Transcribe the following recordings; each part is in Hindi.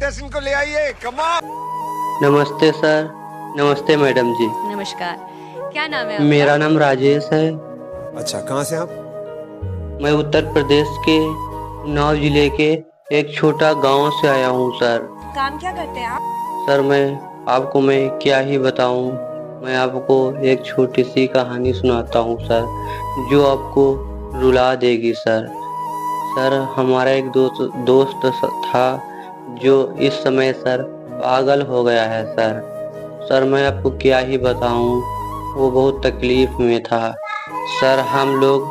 एक्ट्रेस इनको ले आइए, कम ऑन। नमस्ते सर। नमस्ते मैडम जी। नमस्कार। क्या नाम है आपका? मेरा नाम राजेश है। अच्छा, कहाँ से आप? मैं उत्तर प्रदेश के उन्नाव जिले के एक छोटा गांव से आया हूं सर। काम क्या करते हैं आप? सर मैं क्या ही बताऊं। मैं आपको एक छोटी सी कहानी सुनाता हूं सर, जो आपको रुला देगी सर। सर हमारा एक था, जो इस समय सर पागल हो गया है सर। सर मैं आपको क्या ही बताऊं, वो बहुत तकलीफ में था सर। हम लोग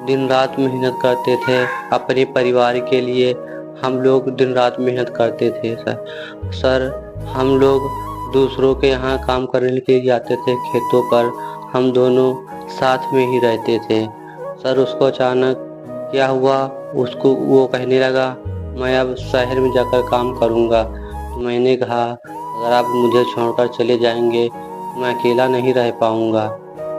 दिन रात मेहनत करते थे अपने परिवार के लिए। हम लोग दिन रात मेहनत करते थे सर। सर हम लोग दूसरों के यहाँ काम करने के लिए जाते थे खेतों पर। हम दोनों साथ में ही रहते थे सर। उसको अचानक क्या हुआ, उसको वो कहने लगा मैं अब शहर में जाकर काम करूँगा। तो मैंने कहा अगर आप मुझे छोड़कर चले जाएंगे तो मैं अकेला नहीं रह पाऊँगा।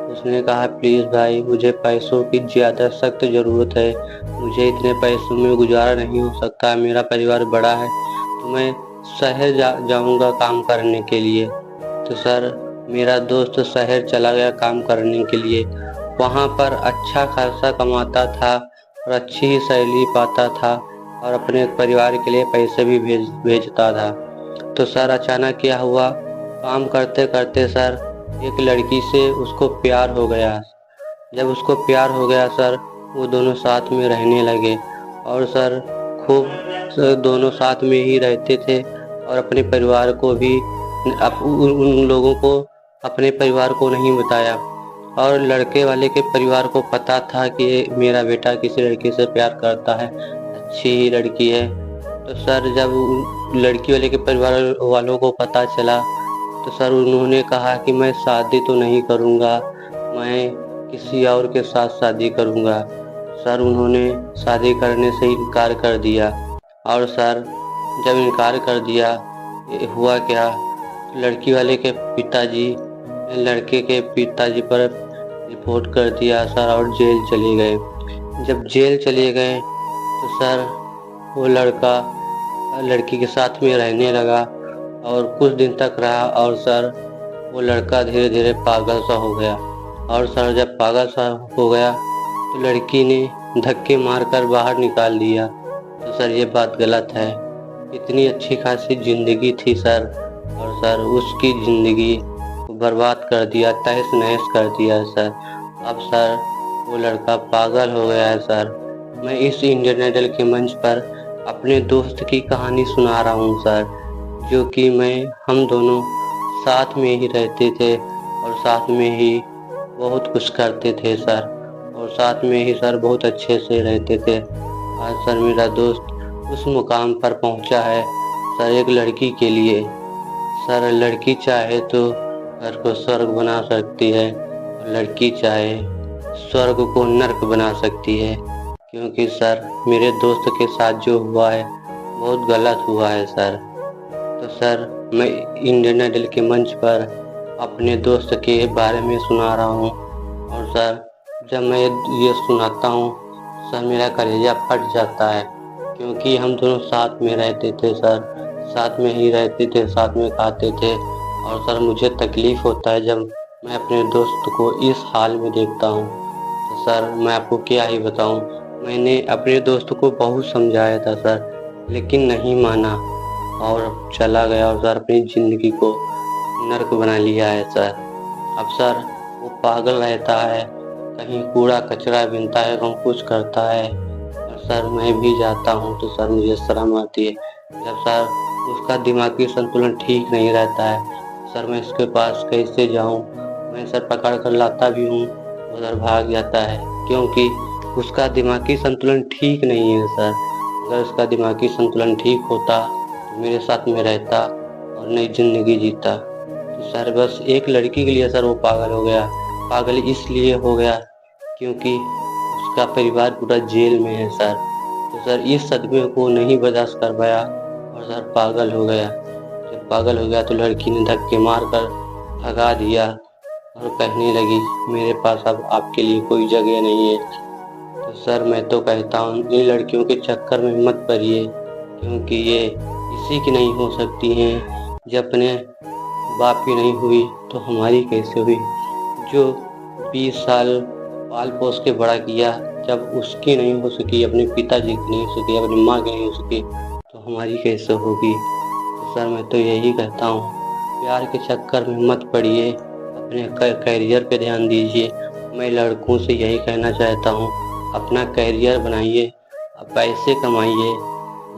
उसने कहा प्लीज़ भाई, मुझे पैसों की ज़्यादा सख्त ज़रूरत है। मुझे इतने पैसों में गुजारा नहीं हो सकता, मेरा परिवार बड़ा है, तो मैं शहर जाऊँगा काम करने के लिए। तो सर मेरा दोस्त शहर चला गया काम करने के लिए। वहाँ पर अच्छा खासा कमाता था और अच्छी ही सैलरी पाता था और अपने परिवार के लिए पैसे भी भेजता था। तो सर अचानक क्या हुआ, काम करते करते सर एक लड़की से उसको प्यार हो गया। जब उसको प्यार हो गया सर, वो दोनों साथ में रहने लगे और सर दोनों साथ में ही रहते थे और अपने परिवार को भी उन लोगों को अपने परिवार को नहीं बताया। और लड़के वाले के परिवार को पता था कि मेरा बेटा किसी लड़की से प्यार करता है, अच्छी ही लड़की है। तो सर जब लड़की वाले के परिवार वालों को पता चला तो सर उन्होंने कहा कि मैं शादी तो नहीं करूँगा, मैं किसी और के साथ शादी करूँगा। सर उन्होंने शादी करने से इनकार कर दिया। और सर जब इनकार कर दिया, हुआ क्या, लड़की वाले के पिताजी लड़के के पिताजी पर रिपोर्ट कर दिया सर और जेल चले गए। जब जेल चले गए तो सर वो लड़का लड़की के साथ में रहने लगा और कुछ दिन तक रहा और सर वो लड़का धीरे धीरे पागल सा हो गया। और सर जब पागल सा हो गया तो लड़की ने धक्के मारकर बाहर निकाल दिया। तो सर ये बात गलत है। इतनी अच्छी खासी ज़िंदगी थी सर, और सर उसकी ज़िंदगी को बर्बाद कर दिया, तहस नहस कर दिया है सर। अब सर वो लड़का पागल हो गया है सर। मैं इस इंडियन आइडल के मंच पर अपने दोस्त की कहानी सुना रहा हूँ सर, जो कि हम दोनों साथ में ही रहते थे और साथ में ही बहुत कुछ करते थे सर, और साथ में ही सर बहुत अच्छे से रहते थे। आज सर मेरा दोस्त उस मुकाम पर पहुंचा है सर एक लड़की के लिए। सर लड़की चाहे तो घर को स्वर्ग बना सकती है और लड़की चाहे स्वर्ग को नर्क बना सकती है, क्योंकि सर मेरे दोस्त के साथ जो हुआ है बहुत गलत हुआ है सर। तो सर मैं इंडियन आइडल के मंच पर अपने दोस्त के बारे में सुना रहा हूँ। और सर जब मैं ये सुनाता हूँ सर मेरा कलेजा फट जाता है, क्योंकि हम दोनों साथ में रहते थे सर, साथ में ही रहते थे, साथ में खाते थे। और सर मुझे तकलीफ़ होता है जब मैं अपने दोस्त को इस हाल में देखता हूँ। तो सर मैं आपको क्या ही बताऊँ, मैंने अपने दोस्त को बहुत समझाया था सर, लेकिन नहीं माना और चला गया और सर अपनी ज़िंदगी को नर्क बना लिया है सर। अब सर वो पागल रहता है, कहीं कूड़ा कचरा बीनता है, कहीं कुछ करता है। और सर मैं भी जाता हूँ तो सर मुझे शर्म आती है। जब सर उसका दिमागी संतुलन ठीक नहीं रहता है सर, मैं इसके पास कैसे जाऊँ। मैं सर पकड़ कर लाता भी हूँ, उधर भाग जाता है, क्योंकि उसका दिमागी संतुलन ठीक नहीं है सर। अगर उसका दिमागी संतुलन ठीक होता तो मेरे साथ में रहता और नई ज़िंदगी जीता। तो सर बस एक लड़की के लिए सर वो पागल हो गया। पागल इसलिए हो गया क्योंकि उसका परिवार पूरा जेल में है सर। तो सर इस सदमे को नहीं बर्दाश्त कर पाया और सर पागल हो गया। जब पागल हो गया तो लड़की ने धक्के मार कर भगा दिया और कहने लगी मेरे पास अब आपके लिए कोई जगह नहीं है। तो सर मैं तो कहता हूँ इन लड़कियों के चक्कर में मत पड़िए, क्योंकि ये किसी की नहीं हो सकती हैं। जब अपने बाप की नहीं हुई तो हमारी कैसे हुई? जो 20 साल पाल पोस के बड़ा किया, जब उसकी नहीं हो सकी, अपने पिताजी की नहीं हो सकी, अपनी माँ की नहीं हो सकी, तो हमारी कैसे होगी? तो सर मैं तो यही कहता हूँ, प्यार के चक्कर में मत पड़िए, अपने करियर पे ध्यान दीजिए। मैं लड़कों से यही कहना चाहता हूँ, अपना करियर बनाइए, पैसे कमाइए।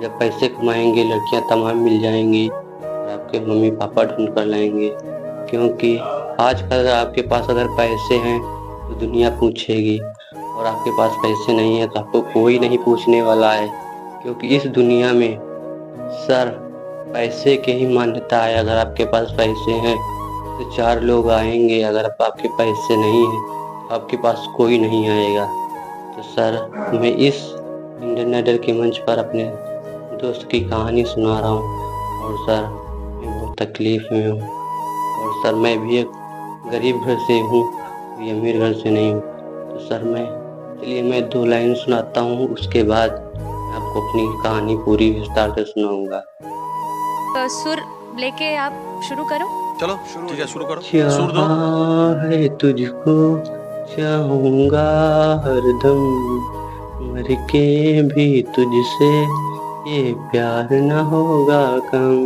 जब पैसे कमाएंगे लड़कियां तमाम मिल जाएंगी और आपके मम्मी पापा ढूंढ कर लाएंगे। क्योंकि आजकल अगर आपके पास अगर पैसे हैं तो दुनिया पूछेगी, और आपके पास पैसे नहीं है तो आपको कोई नहीं पूछने वाला है। क्योंकि इस दुनिया में सर पैसे की ही मान्यता है। अगर आपके पास पैसे हैं तो 4 लोग आएंगे, अगर आपके पैसे नहीं हैं तो आपके पास कोई नहीं आएगा। तो सर मैं इस इंडियन आइडल के मंच पर अपने दोस्त की कहानी सुना रहा हूँ, और सर मैं बहुत तकलीफ़ में हूँ, और सर मैं भी एक गरीब घर से हूँ, कोई अमीर घर से नहीं हूँ। तो सर चलिए मैं 2 लाइन सुनाता हूँ, उसके बाद मैं आपको अपनी कहानी पूरी विस्तार से सुनाऊंगा। तो सुर लेके आप शुरू करो। चलो ठीक है, शुरू करो, सुर दो। चाहा है तुझको चाहूँगा हरदम, मर के भी तुझसे ये प्यार न होगा कम।